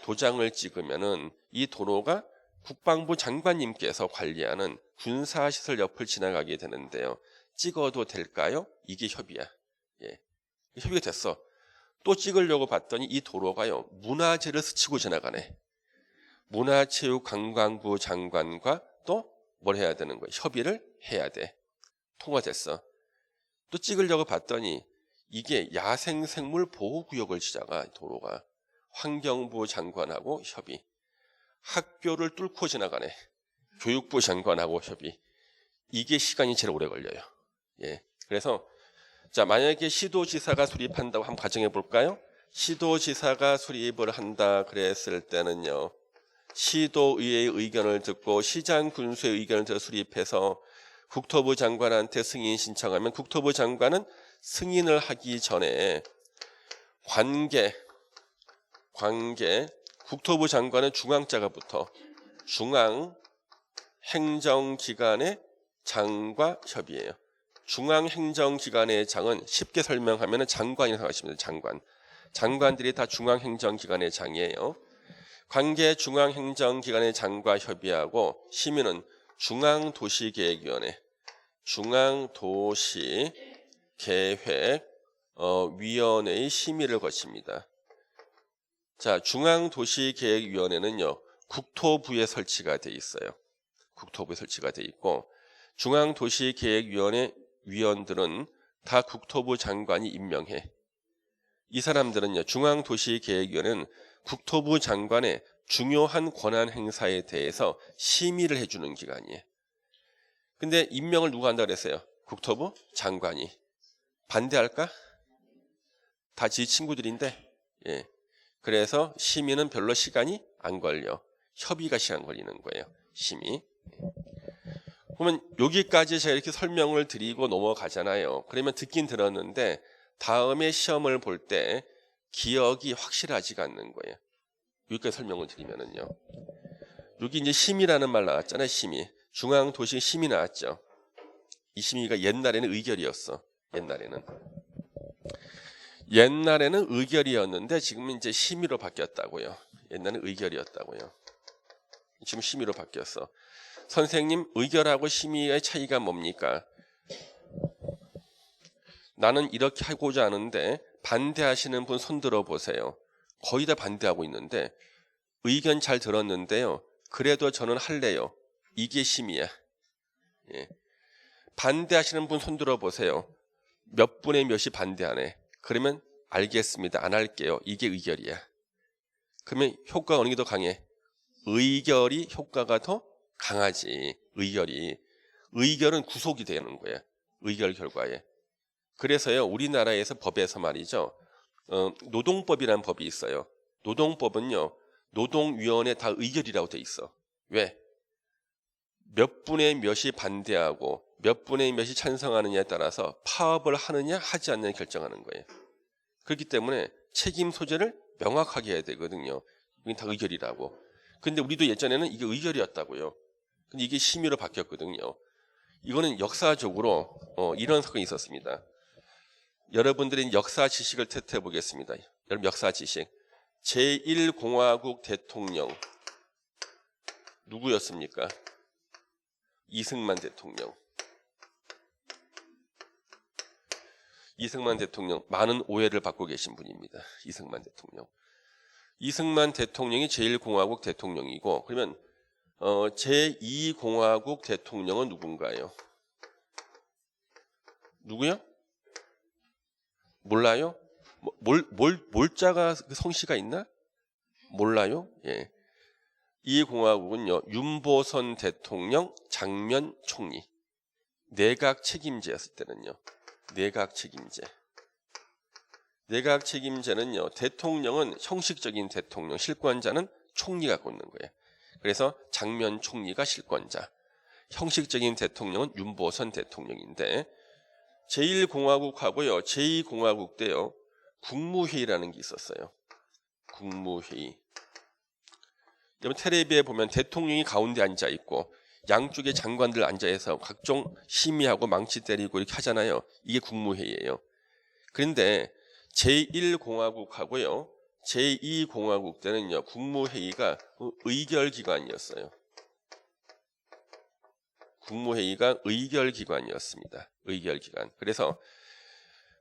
도장을 찍으면은 이 도로가 국방부 장관님께서 관리하는 군사시설 옆을 지나가게 되는데요. 찍어도 될까요? 이게 협의야. 예. 협의가 됐어. 또 찍으려고 봤더니 이 도로가요. 문화재를 스치고 지나가네. 문화체육관광부 장관과 또 뭘 해야 되는 거야? 협의를 해야 돼. 통과됐어. 또 찍으려고 봤더니 이게 야생생물 보호구역을 지나가 도로가. 환경부 장관하고 협의. 학교를 뚫고 지나가네. 교육부 장관하고 협의. 이게 시간이 제일 오래 걸려요. 예. 그래서 자, 만약에 시도지사가 수립한다고 한번 가정해 볼까요? 시도지사가 수립을 한다 그랬을 때는요. 시도의회의 의견을 듣고 시장 군수의 의견을 들어 수립해서 국토부 장관한테 승인 신청하면 국토부 장관은 승인을 하기 전에 관계 국토부 장관은 중앙자가 붙어 중앙행정기관의 장과 협의해요. 중앙행정기관의 장은 쉽게 설명하면 장관이라고 생각하시면 돼요. 장관들이 다 중앙행정기관의 장이에요. 관계 중앙행정기관의 장과 협의하고 심의는 중앙도시계획위원회 중앙도시계획위원회의 심의를 거칩니다. 자, 중앙도시계획위원회는요. 국토부에 설치가 돼 있어요. 국토부에 설치가 돼 있고 중앙도시계획위원회 위원들은 다 국토부 장관이 임명해. 이 사람들은요. 중앙도시계획위원회는 국토부 장관의 중요한 권한 행사에 대해서 심의를 해주는 기관이에요. 근데 임명을 누가 한다고 그랬어요? 국토부 장관이. 반대할까? 다 지 친구들인데. 예. 그래서 심의는 별로 시간이 안 걸려. 협의가 시간 걸리는 거예요. 심의. 그러면 여기까지 제가 이렇게 설명을 드리고 넘어가잖아요. 그러면 듣긴 들었는데 다음에 시험을 볼 때 기억이 확실하지가 않는 거예요. 여기까지 설명을 드리면은요. 여기 이제 심의라는 말 나왔잖아요. 심의. 중앙도시 심의 나왔죠. 이 심의가 옛날에는 의결이었어. 옛날에는 의결이었는데 지금은 이제 심의로 바뀌었다고요. 옛날에는 의결이었다고요. 지금 심의로 바뀌었어. 선생님, 의결하고 심의의 차이가 뭡니까? 나는 이렇게 하고자 하는데 반대하시는 분 손 들어 보세요. 거의 다 반대하고 있는데 의견 잘 들었는데요. 그래도 저는 할래요. 이게 심의야. 예. 반대하시는 분 손 들어 보세요. 몇 분의 몇이 반대하네. 그러면 알겠습니다. 안 할게요. 이게 의결이야. 그러면 효과가 어느 게 더 강해? 의결이 효과가 더 강하지. 의결은 구속이 되는 거야. 의결 결과에. 그래서요. 우리나라에서 법에서 말이죠. 노동법이라는 법이 있어요. 노동법은요. 노동위원회 다 의결이라고 돼 있어. 왜? 몇 분의 몇이 반대하고 몇 분의 몇이 찬성하느냐에 따라서 파업을 하느냐 하지 않느냐 결정하는 거예요. 그렇기 때문에 책임 소재를 명확하게 해야 되거든요. 이건 다 의결이라고. 근데 우리도 예전에는 이게 의결이었다고요. 근데 이게 심의로 바뀌었거든요. 이거는 역사적으로 이런 사건이 있었습니다. 여러분들이 역사 지식을 테스트해 보겠습니다. 여러분 역사 지식. 제1공화국 대통령 누구였습니까? 이승만 대통령. 이승만 대통령 많은 오해를 받고 계신 분입니다. 이승만 대통령이 제1공화국 대통령이고 그러면 제2공화국 대통령은 누군가요? 누구요? 몰라요? 몰자가 성씨가 있나? 몰라요? 예. 이 공화국은요. 윤보선 대통령, 장면 총리. 내각 책임제였을 때는요. 내각 책임제는요. 대통령은 형식적인 대통령, 실권자는 총리가 갖고 있는 거예요. 그래서 장면 총리가 실권자. 형식적인 대통령은 윤보선 대통령인데 제1공화국하고요. 제2공화국 때요. 국무회의라는 게 있었어요. 국무회의. 여러분 텔레비에 보면 대통령이 가운데 앉아 있고 양쪽에 장관들 앉아 있어서 각종 심의하고 망치 때리고 이렇게 하잖아요. 이게 국무회의예요. 그런데 제1공화국하고요. 제2공화국 때는요. 국무회의가 의결기관이었어요. 국무회의가 의결기관이었습니다. 의결기관. 그래서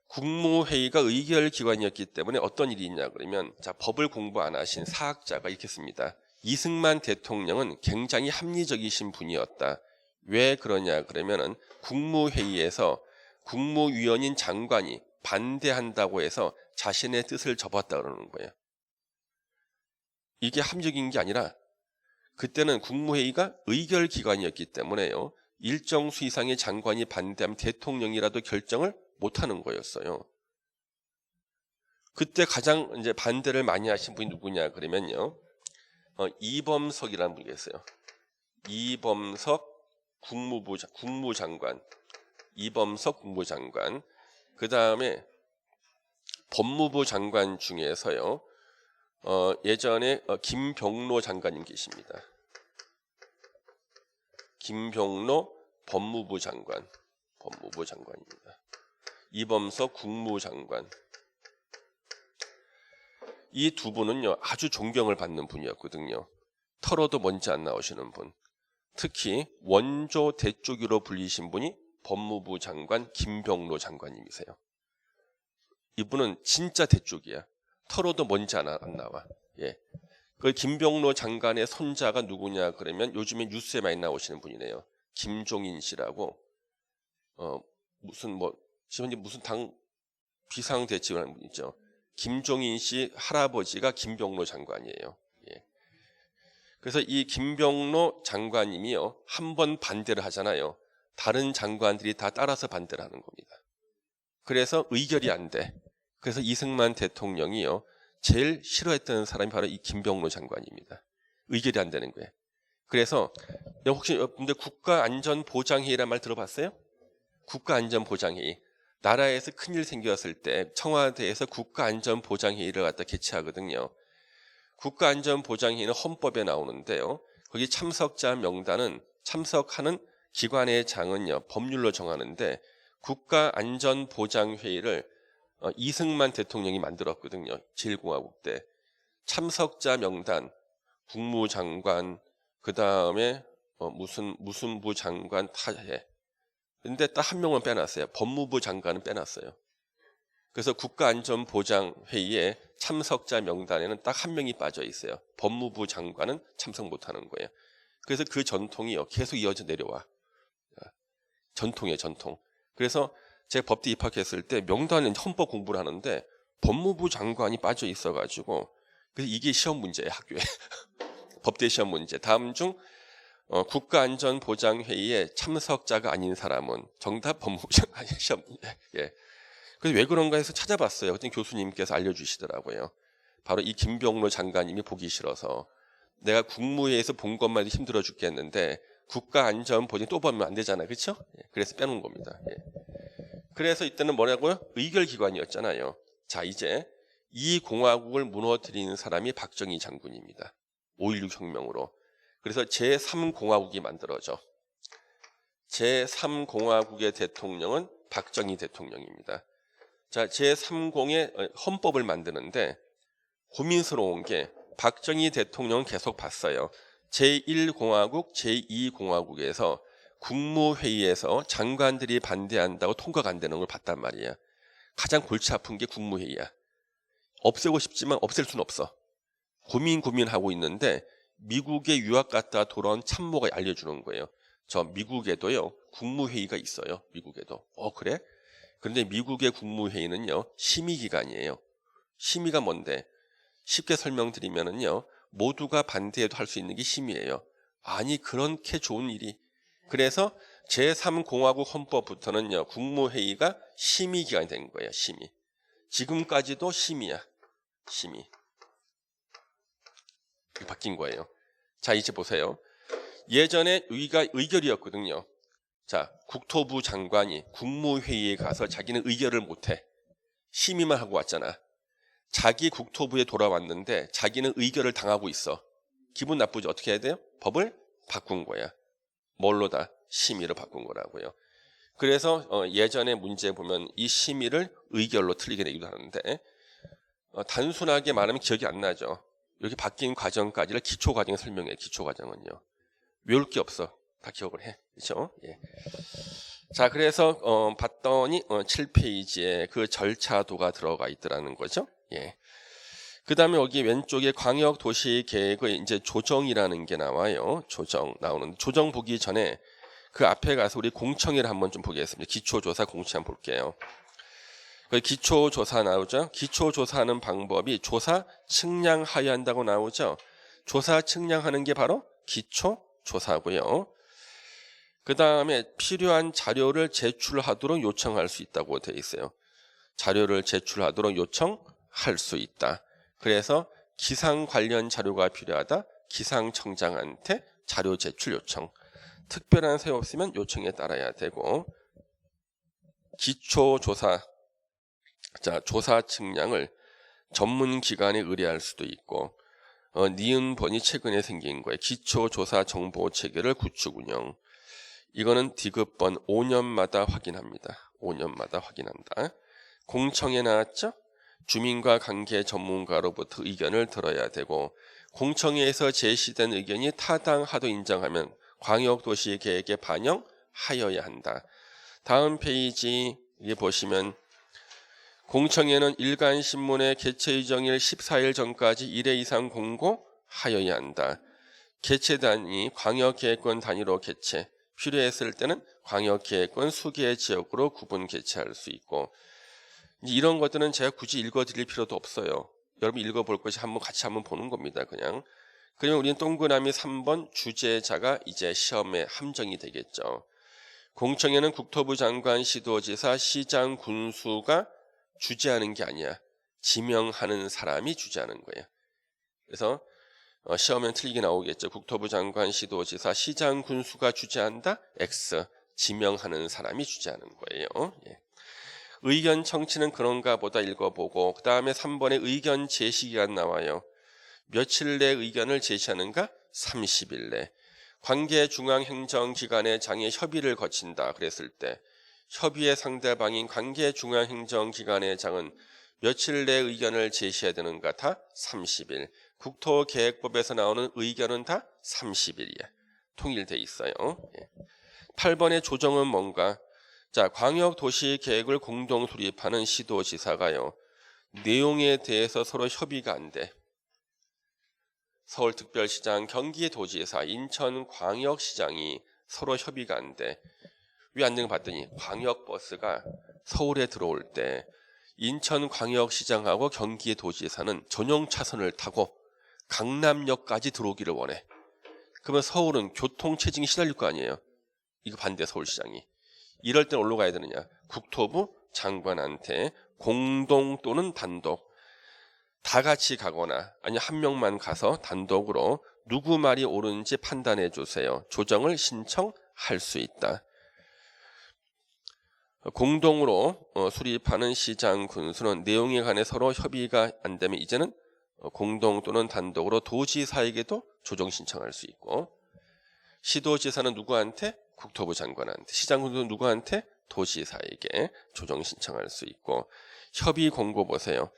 국무회의가 의결기관이었기 때문에 어떤 일이 있냐 그러면 자 법을 공부 안 하신 사학자가 이렇게 씁니다. 이승만 대통령은 굉장히 합리적이신 분이었다. 왜 그러냐 그러면은 국무회의에서 국무위원인 장관이 반대한다고 해서 자신의 뜻을 접었다 그러는 거예요. 이게 합리적인 게 아니라 그때는 국무회의가 의결기관이었기 때문에요. 일정 수 이상의 장관이 반대하면 대통령이라도 결정을 못하는 거였어요. 그때 가장 이제 반대를 많이 하신 분이 누구냐 그러면요. 이범석이라는 분이 계세요. 이범석 국무장관. 이범석 국무장관. 그 다음에 법무부 장관 중에서요. 예전에 김병로 장관님 계십니다. 김병로 법무부 장관입니다. 이범석 국무장관. 이 두 분은요 아주 존경을 받는 분이었거든요. 털어도 먼지 안 나오시는 분. 특히 원조 대쪽으로 불리신 분이 법무부 장관 김병로 장관님이세요. 이분은 진짜 대쪽이야. 털어도 먼지 안 나와. 예. 그 김병로 장관의 손자가 누구냐 그러면 요즘에 뉴스에 많이 나오시는 분이네요. 김종인 씨라고 지금 무슨 당 비상대책위원회 분이죠. 김종인 씨 할아버지가 김병로 장관이에요. 예. 그래서 이 김병로 장관님이요 한 번 반대를 하잖아요. 다른 장관들이 다 따라서 반대를 하는 겁니다. 그래서 의결이 안 돼. 그래서 이승만 대통령이요 제일 싫어했던 사람이 바로 이 김병로 장관입니다. 의결이 안 되는 거예요. 그래서 혹시 여러분들 국가안전보장회의란 말 들어봤어요? 국가안전보장회의. 나라에서 큰일 생겼을 때 청와대에서 국가안전보장회의를 갖다 개최하거든요. 국가안전보장회의는 헌법에 나오는데요. 거기 참석자 명단은 참석하는 기관의 장은요 법률로 정하는데 국가안전보장회의를 이승만 대통령이 만들었거든요. 제1공화국 때. 참석자 명단, 국무장관, 그 다음에 무슨 부 장관 타해. 근데 딱 한 명은 빼놨어요. 법무부 장관은 빼놨어요. 그래서 국가안전보장회의에 참석자 명단에는 딱 한 명이 빠져 있어요. 법무부 장관은 참석 못하는 거예요. 그래서 그 전통이요 계속 이어져 내려와. 전통이에요, 전통. 그래서 제가 법대 입학했을 때 명단은 헌법 공부를 하는데 법무부 장관이 빠져 있어가지고 그래서 이게 시험 문제예요, 학교에. 법대 시험 문제. 다음 중 국가안전보장회의에 참석자가 아닌 사람은 정답 법무부 장관 시험 문제. 예. 그래서 왜 그런가 해서 찾아봤어요. 그랬더니 교수님께서 알려주시더라고요. 바로 이 김병로 장관님이 보기 싫어서 내가 국무회의에서 본 것만 해도 힘들어 죽겠는데 국가안전보장 또 보면 안 되잖아요. 그렇죠? 예. 그래서 빼놓은 겁니다. 예. 그래서 이때는 뭐라고요? 의결기관이었잖아요. 자, 이제 이 공화국을 무너뜨리는 사람이 박정희 장군입니다. 5.16 혁명으로. 그래서 제3공화국이 만들어져. 제3공화국의 대통령은 박정희 대통령입니다. 자, 제3공의 헌법을 만드는데 고민스러운 게 박정희 대통령은 계속 봤어요. 제1공화국, 제2공화국에서 국무회의에서 장관들이 반대한다고 통과가 안 되는 걸 봤단 말이야. 가장 골치 아픈 게 국무회의야. 없애고 싶지만 없앨 수는 없어. 고민하고 있는데 미국에 유학 갔다 돌아온 참모가 알려주는 거예요. 저 미국에도요 국무회의가 있어요. 미국에도. 그래? 그런데 미국의 국무회의는요 심의기관이에요. 심의가 뭔데? 쉽게 설명드리면은요 모두가 반대해도 할 수 있는 게 심의예요. 아니 그렇게 좋은 일이. 그래서 제3공화국 헌법부터는요 국무회의가 심의기관이 된 거예요. 심의. 지금까지도 심의야. 심의. 바뀐 거예요. 자, 이제 보세요. 예전에 여기가 의결이었거든요. 자, 국토부 장관이 국무회의에 가서 자기는 의결을 못해. 심의만 하고 왔잖아. 자기 국토부에 돌아왔는데 자기는 의결을 당하고 있어. 기분 나쁘지? 어떻게 해야 돼요? 법을 바꾼 거야. 뭘로다? 심의로 바꾼 거라고요. 그래서 예전에 문제 보면 이 심의를 의결로 틀리게 내기도 하는데 단순하게 말하면 기억이 안 나죠. 이렇게 바뀐 과정까지를 기초과정에 설명해. 기초과정은요. 외울 게 없어. 다 기억을 해. 그렇죠? 예. 자, 그래서 봤더니 7페이지에 그 절차도가 들어가 있더라는 거죠. 예. 그다음에 여기 왼쪽에 광역 도시 계획의 이제 조정이라는 게 나와요. 조정 나오는데 조정 보기 전에 그 앞에 가서 우리 공청회를 한번 좀 보겠습니다. 기초조사 공청회 한번 볼게요. 기초조사 나오죠. 기초조사하는 방법이 조사 측량하여야 한다고 나오죠. 조사 측량하는 게 바로 기초조사고요. 그 다음에 필요한 자료를 제출하도록 요청할 수 있다고 되어 있어요. 자료를 제출하도록 요청할 수 있다. 그래서 기상 관련 자료가 필요하다. 기상청장한테 자료 제출 요청. 특별한 사유 없으면 요청에 따라야 되고, 기초조사, 자, 조사 측량을 전문 기관에 의뢰할 수도 있고, 니은번이 최근에 생긴 거예요. 기초조사 정보 체계를 구축 운영. 이거는 디귿번 5년마다 확인합니다. 5년마다 확인한다. 공청회 나왔죠? 주민과 관계 전문가로부터 의견을 들어야 되고, 공청회에서 제시된 의견이 타당하도 인정하면 광역도시 계획에 반영하여야 한다. 다음 페이지 보시면 공청회는 일간신문의 개최 예정일 14일 전까지 1회 이상 공고하여야 한다. 개최단이 광역계획권 단위로 개최, 필요했을 때는 광역계획권 수개 지역으로 구분 개최할 수 있고, 이런 것들은 제가 굳이 읽어드릴 필요도 없어요. 여러분 읽어볼 것이 같이 한번 보는 겁니다. 그냥. 그러면 우리는 동그라미 3번 주재자가 이제 시험에 함정이 되겠죠. 공청회는 국토부 장관, 시도지사, 시장, 군수가 주재하는 게 아니야. 지명하는 사람이 주재하는 거예요. 그래서 시험엔 틀리게 나오겠죠. 국토부 장관, 시도지사, 시장, 군수가 주재한다. X. 지명하는 사람이 주재하는 거예요. 예. 의견 청취는 그런가 보다 읽어보고, 그 다음에 3번에 의견 제시기간 나와요. 며칠 내 의견을 제시하는가? 30일 내. 관계 중앙행정기관의 장에 협의를 거친다 그랬을 때 협의의 상대방인 관계 중앙행정기관의 장은 며칠 내 의견을 제시해야 되는가? 다 30일. 국토계획법에서 나오는 의견은 다 30일이야. 통일돼 있어요. 8번의 조정은 뭔가? 자, 광역도시계획을 공동 수립하는 시도지사가요. 내용에 대해서 서로 협의가 안 돼. 서울특별시장, 경기도지사, 인천광역시장이 서로 협의가 안 돼. 왜 안 되는 거 봤더니 광역버스가 서울에 들어올 때 인천광역시장하고 경기도지사는 전용 차선을 타고 강남역까지 들어오기를 원해. 그러면 서울은 교통체증이 시달릴 거 아니에요. 이거 반대 서울시장이. 이럴 땐 어디로 가야 되느냐. 국토부 장관한테 공동 또는 단독 다 같이 가거나 아니 한 명만 가서 단독으로 누구 말이 옳은지 판단해 주세요. 조정을 신청할 수 있다. 공동으로 수립하는 시장 군수는 내용에 관해 서로 협의가 안 되면 이제는 공동 또는 단독으로 도지사에게도 조정 신청할 수 있고, 시도지사는 누구한테? 국토부 장관한테. 시장 군수는 누구한테? 도지사에게 조정 신청할 수 있고, 협의 공고 보세요.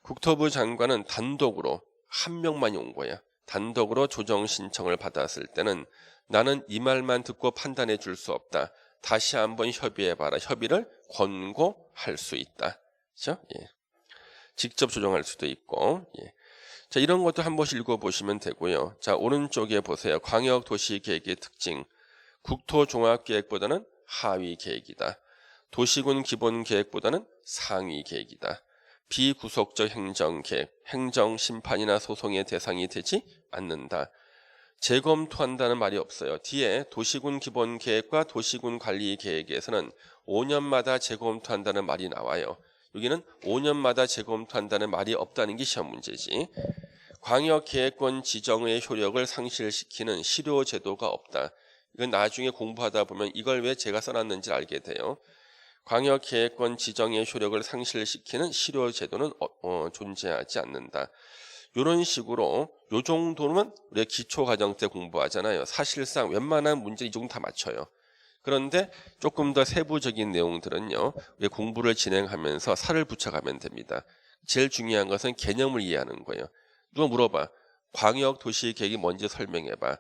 국토부 장관은 단독으로 한 명만이 온 거야. 단독으로 조정 신청을 받았을 때는 나는 이 말만 듣고 판단해 줄 수 없다. 다시 한번 협의해봐라. 협의를 권고할 수 있다. 그렇죠? 예. 직접 조정할 수도 있고. 예. 자, 이런 것도 한 번씩 읽어보시면 되고요. 자, 오른쪽에 보세요. 광역도시계획의 특징. 국토종합계획보다는 하위 계획이다. 도시군 기본계획보다는 상위 계획이다. 비구속적 행정계획, 행정심판이나 소송의 대상이 되지 않는다. 재검토한다는 말이 없어요. 뒤에 도시군 기본계획과 도시군 관리계획에서는 5년마다 재검토한다는 말이 나와요. 여기는 5년마다 재검토한다는 말이 없다는 게 시험 문제지. 광역계획권 지정의 효력을 상실시키는 실효제도가 없다. 이건 나중에 공부하다 보면 이걸 왜 제가 써놨는지 알게 돼요. 광역계획권 지정의 효력을 상실시키는 실효제도는 존재하지 않는다. 이런 식으로 요 정도는 우리가 기초과정 때 공부하잖아요. 사실상 웬만한 문제 이 정도 다 맞춰요. 그런데 조금 더 세부적인 내용들은요, 우리 공부를 진행하면서 살을 붙여가면 됩니다. 제일 중요한 것은 개념을 이해하는 거예요. 누가 물어봐. 광역도시계획이 뭔지 설명해봐.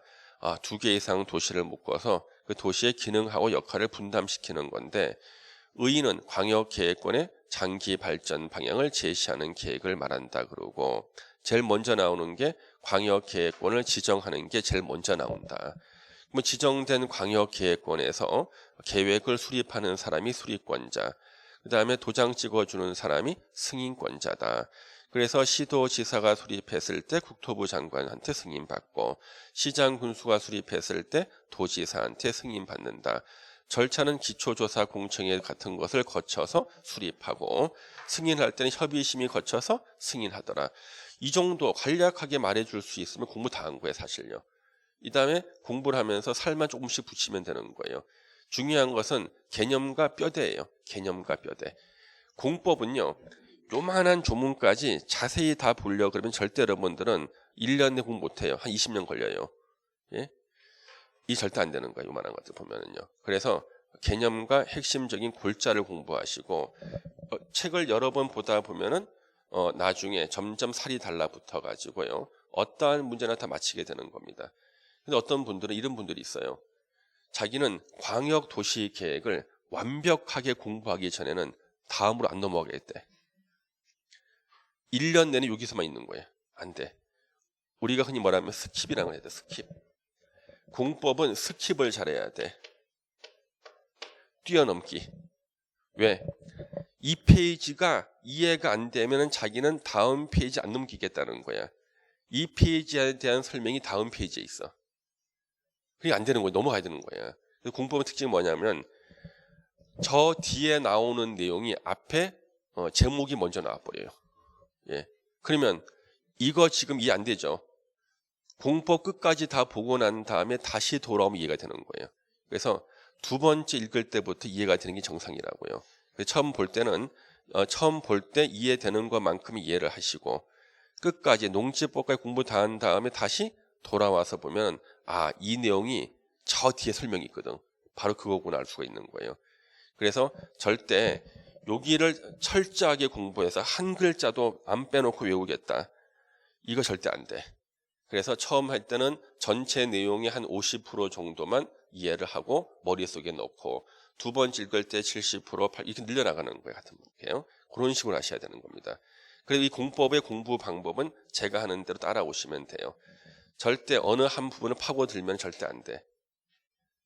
2개 이상 도시를 묶어서 그 도시의 기능하고 역할을 분담시키는 건데, 의의는 광역계획권의 장기 발전 방향을 제시하는 계획을 말한다 그러고, 제일 먼저 나오는 게 광역계획권을 지정하는 게 제일 먼저 나온다. 지정된 광역계획권에서 계획을 수립하는 사람이 수립권자, 그 다음에 도장 찍어주는 사람이 승인권자다. 그래서 시도지사가 수립했을 때 국토부 장관한테 승인받고, 시장 군수가 수립했을 때 도지사한테 승인받는다. 절차는 기초조사 공청회 같은 것을 거쳐서 수립하고, 승인할 때는 협의심이 거쳐서 승인하더라. 이 정도 간략하게 말해줄 수 있으면 공부 다 한 거예요, 사실요. 이 다음에 공부를 하면서 살만 조금씩 붙이면 되는 거예요. 중요한 것은 개념과 뼈대예요. 개념과 뼈대. 공법은요, 요만한 조문까지 자세히 다 보려고 그러면 절대 여러분들은 1년 내 공부 못해요. 한 20년 걸려요. 예? 이 절대 안 되는 거예요. 요만한 것들 보면은요. 그래서 개념과 핵심적인 골자를 공부하시고, 책을 여러 번 보다 보면은 나중에 점점 살이 달라붙어 가지고요, 어떠한 문제나 다 맞히게 되는 겁니다. 근데 어떤 분들은 이런 분들이 있어요. 자기는 광역 도시 계획을 완벽하게 공부하기 전에는 다음으로 안 넘어가겠대. 1년 내내 여기서만 있는 거예요. 안 돼. 우리가 흔히 말하면 스킵이라고 해야 돼. 스킵. 공법은 스킵을 잘해야 돼. 뛰어넘기. 왜? 이 페이지가 이해가 안 되면 자기는 다음 페이지 안 넘기겠다는 거야. 이 페이지에 대한 설명이 다음 페이지에 있어. 그게 안 되는 거예요. 넘어가야 되는 거야. 공법의 특징이 뭐냐면, 저 뒤에 나오는 내용이 앞에 제목이 먼저 나와버려요. 예. 그러면 이거 지금 이해 안 되죠? 공법 끝까지 다 보고 난 다음에 다시 돌아오면 이해가 되는 거예요. 그래서 두 번째 읽을 때부터 이해가 되는 게 정상이라고요. 처음 볼 때는 처음 볼 때 이해되는 것만큼 이해를 하시고, 끝까지 농지법까지 공부 다 한 다음에 다시 돌아와서 보면 이 내용이 저 뒤에 설명이 있거든. 바로 그거구나 알 수가 있는 거예요. 그래서 절대 여기를 철저하게 공부해서 한 글자도 안 빼놓고 외우겠다. 이거 절대 안 돼. 그래서 처음 할 때는 전체 내용의 한 50% 정도만 이해를 하고 머릿속에 넣고, 두 번째 읽을 때 70%, 이렇게 늘려나가는 거예요. 같은 거예요. 그런 식으로 하셔야 되는 겁니다. 그래서 이 공법의 공부 방법은 제가 하는 대로 따라오시면 돼요. 절대 어느 한 부분을 파고들면 절대 안 돼.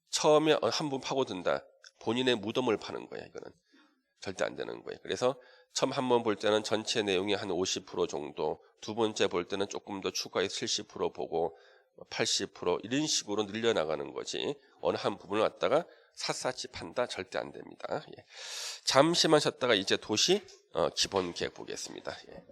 처음에 한 부분 파고든다. 본인의 무덤을 파는 거야. 이거는 절대 안 되는 거예요. 그래서 처음 한 번 볼 때는 전체 내용이 한 50% 정도, 두 번째 볼 때는 조금 더 추가해서 70% 보고 80% 이런 식으로 늘려나가는 거지, 어느 한 부분을 갖다가 샅샅이 판다 절대 안 됩니다. 예. 잠시만 쉬었다가 이제 도시 기본 계획 보겠습니다. 예.